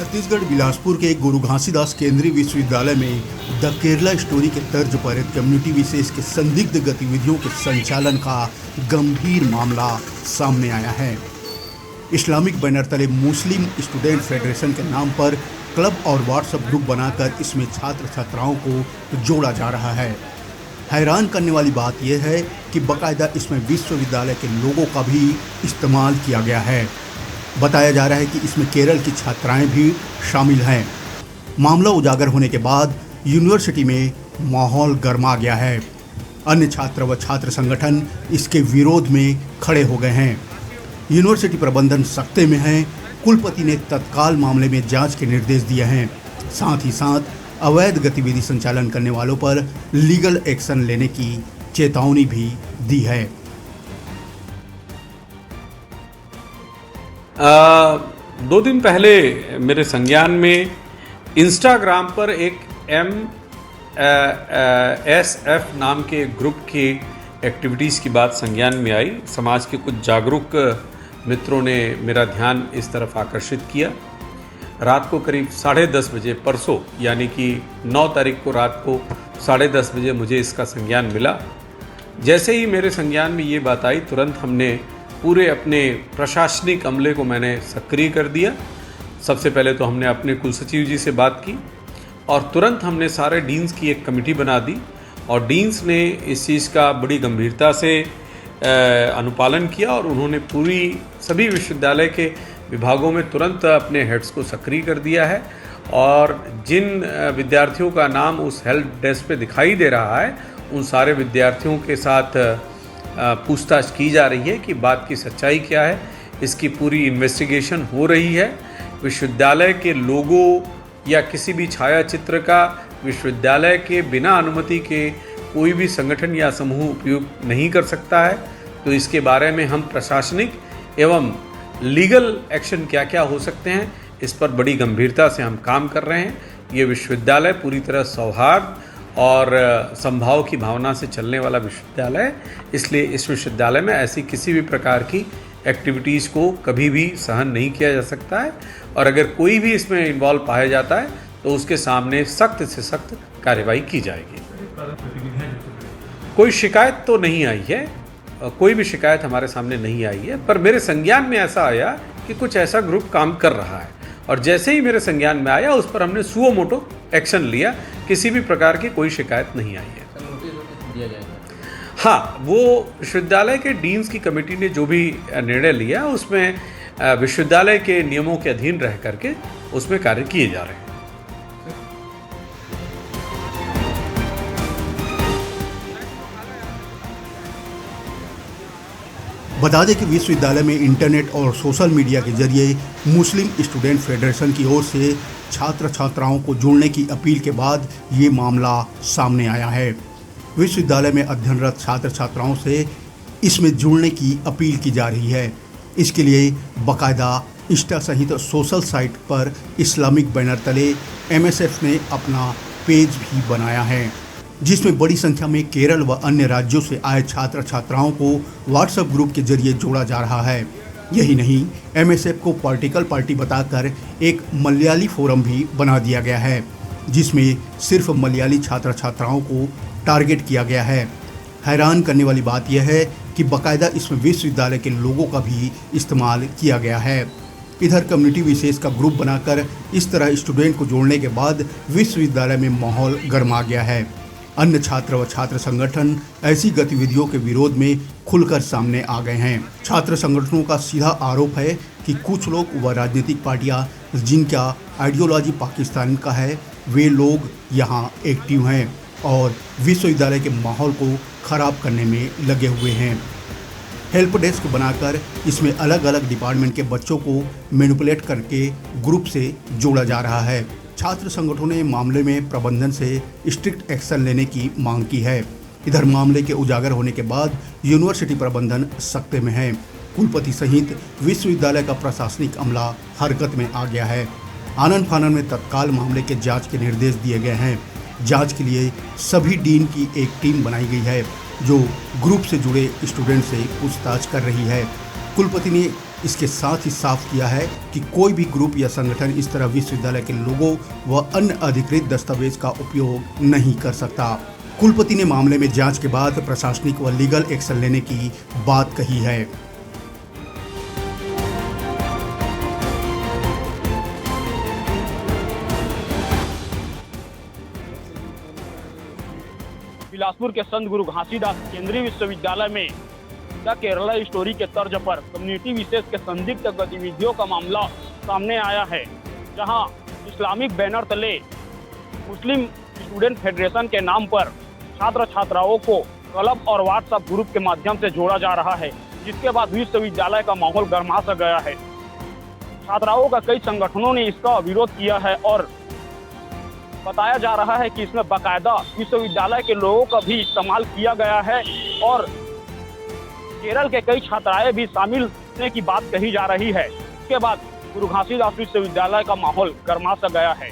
छत्तीसगढ़ बिलासपुर के गुरु घासीदास केंद्रीय विश्वविद्यालय में द केरला स्टोरी के तर्ज पर कम्युनिटी विशेष के संदिग्ध गतिविधियों के संचालन का गंभीर मामला सामने आया है। इस्लामिक बैनर तले मुस्लिम स्टूडेंट फेडरेशन के नाम पर क्लब और व्हाट्सएप ग्रुप बनाकर इसमें छात्र छात्राओं को जोड़ा जा रहा है। हैरान करने वाली बात यह है कि बाकायदा इसमें विश्वविद्यालय के लोगों का भी इस्तेमाल किया गया है। बताया जा रहा है कि इसमें केरल की छात्राएं भी शामिल हैं। मामला उजागर होने के बाद यूनिवर्सिटी में माहौल गर्मा गया है। अन्य छात्र व छात्र संगठन इसके विरोध में खड़े हो गए हैं। यूनिवर्सिटी प्रबंधन सख्ते में है। कुलपति ने तत्काल मामले में जांच के निर्देश दिए हैं। साथ ही साथ अवैध गतिविधि संचालन करने वालों पर लीगल एक्शन लेने की चेतावनी भी दी है। 2 दिन पहले मेरे संज्ञान में इंस्टाग्राम पर एक MSF नाम के ग्रुप की एक्टिविटीज़ की बात संज्ञान में आई। समाज के कुछ जागरूक मित्रों ने मेरा ध्यान इस तरफ आकर्षित किया। रात को करीब 10:30 बजे, परसों यानी कि 9 तारीख को रात को 10:30 बजे मुझे इसका संज्ञान मिला। जैसे ही मेरे संज्ञान में ये बात आई, तुरंत हमने पूरे अपने प्रशासनिक अमले को मैंने सक्रिय कर दिया। सबसे पहले तो हमने अपने कुलसचिव जी से बात की और तुरंत हमने सारे डीन्स की एक कमेटी बना दी और डीन्स ने इस चीज़ का बड़ी गंभीरता से अनुपालन किया और उन्होंने सभी विश्वविद्यालय के विभागों में तुरंत अपने हेड्स को सक्रिय कर दिया है और जिन विद्यार्थियों का नाम उस हेल्प डेस्क पे दिखाई दे रहा है, उन सारे विद्यार्थियों के साथ पूछताछ की जा रही है कि बात की सच्चाई क्या है। इसकी पूरी इन्वेस्टिगेशन हो रही है। विश्वविद्यालय के लोगो या किसी भी छाया चित्र का विश्वविद्यालय के बिना अनुमति के कोई भी संगठन या समूह उपयोग नहीं कर सकता है। तो इसके बारे में हम प्रशासनिक एवं लीगल एक्शन क्या क्या हो सकते हैं, इस पर बड़ी गंभीरता से हम काम कर रहे हैं। ये विश्वविद्यालय पूरी तरह सौहार्द और समभाव की भावना से चलने वाला विश्वविद्यालय है, इसलिए इस विश्वविद्यालय में ऐसी किसी भी प्रकार की एक्टिविटीज़ को कभी भी सहन नहीं किया जा सकता है और अगर कोई भी इसमें इन्वॉल्व पाया जाता है तो उसके सामने सख्त से सख्त कार्रवाई की जाएगी। कोई शिकायत तो नहीं आई है, कोई भी शिकायत हमारे सामने नहीं आई है, पर मेरे संज्ञान में ऐसा आया कि कुछ ऐसा ग्रुप काम कर रहा है और जैसे ही मेरे संज्ञान में आया उस पर हमने सुओ मोटो एक्शन लिया। किसी भी प्रकार की कोई शिकायत नहीं आई है। दिया जाएगा। हाँ, वो विश्वविद्यालय के डीन्स की कमेटी ने जो भी निर्णय लिया उसमें विश्वविद्यालय के नियमों के अधीन रह करके उसमें कार्य किए जा रहे हैं। बता दें कि विश्वविद्यालय में इंटरनेट और सोशल मीडिया के जरिए मुस्लिम स्टूडेंट फेडरेशन की ओर से छात्र छात्राओं को जुड़ने की अपील के बाद ये मामला सामने आया है। विश्वविद्यालय में अध्ययनरत छात्र छात्राओं से इसमें जुड़ने की अपील की जा रही है। इसके लिए बाकायदा इंस्टा सहित सोशल साइट पर इस्लामिक बैनर तले MSF ने अपना पेज भी बनाया है, जिसमें बड़ी संख्या में केरल व अन्य राज्यों से आए छात्र छात्राओं को व्हाट्सएप ग्रुप के जरिए जोड़ा जा रहा है। यही नहीं, MSF को पॉलिटिकल पार्टी बताकर एक मलयाली फोरम भी बना दिया गया है, जिसमें सिर्फ मलयाली छात्र छात्राओं को टारगेट किया गया है। हैरान करने वाली बात यह है कि बाकायदा इसमें विश्वविद्यालय के लोगों का भी इस्तेमाल किया गया है। इधर कम्युनिटी विशेष का ग्रुप बनाकर इस तरह स्टूडेंट को जोड़ने के बाद विश्वविद्यालय में माहौल गर्मा गया है। अन्य छात्र व छात्र संगठन ऐसी गतिविधियों के विरोध में खुलकर सामने आ गए हैं। छात्र संगठनों का सीधा आरोप है कि कुछ लोग व राजनीतिक पार्टियां जिनका आइडियोलॉजी पाकिस्तान का है, वे लोग यहां एक्टिव हैं और विश्वविद्यालय के माहौल को खराब करने में लगे हुए हैं। हेल्प डेस्क बनाकर इसमें अलग अलग डिपार्टमेंट के बच्चों को मैनिपुलेट करके ग्रुप से जोड़ा जा रहा है। छात्र संगठनों ने मामले में प्रबंधन से स्ट्रिक्ट एक्शन लेने की मांग की है। इधर मामले के उजागर होने के बाद यूनिवर्सिटी प्रबंधन सख्ते में है। कुलपति सहित विश्वविद्यालय का प्रशासनिक अमला हरकत में आ गया है। आनन फानन में तत्काल मामले के जांच के निर्देश दिए गए हैं। जांच के लिए सभी डीन की एक टीम बनाई गई है जो ग्रुप से जुड़े स्टूडेंट से पूछताछ कर रही है। कुलपति ने इसके साथ ही साफ किया है कि कोई भी ग्रुप या संगठन इस तरह विश्वविद्यालय के लोगों व अन्य अधिकृत दस्तावेज का उपयोग नहीं कर सकता। कुलपति ने मामले में जांच के बाद प्रशासनिक व लीगल एक्शन लेने की बात कही है। बिलासपुर के संत गुरु घासीदास केंद्रीय विश्वविद्यालय में द केरला स्टोरी के तर्ज पर कम्युनिटी विशेष के संदिग्ध गतिविधियों का मामला सामने आया है, जहां इस्लामिक बैनर तले मुस्लिम स्टूडेंट फेडरेशन के नाम पर छात्र छात्राओं को क्लब और व्हाट्सएप ग्रुप के माध्यम से जोड़ा जा रहा है, जिसके बाद विश्वविद्यालय का माहौल गर्मा सा गया है। छात्राओं का कई संगठनों ने इसका विरोध किया है और बताया जा रहा है कि इसमें बाकायदा विश्वविद्यालय के लोगों का भी इस्तेमाल किया गया है और केरल के कई छात्राएं भी शामिल होने की बात कही जा रही है। इसके बाद गुरु घासीदास विश्वविद्यालय का माहौल गर्मा सा गया है।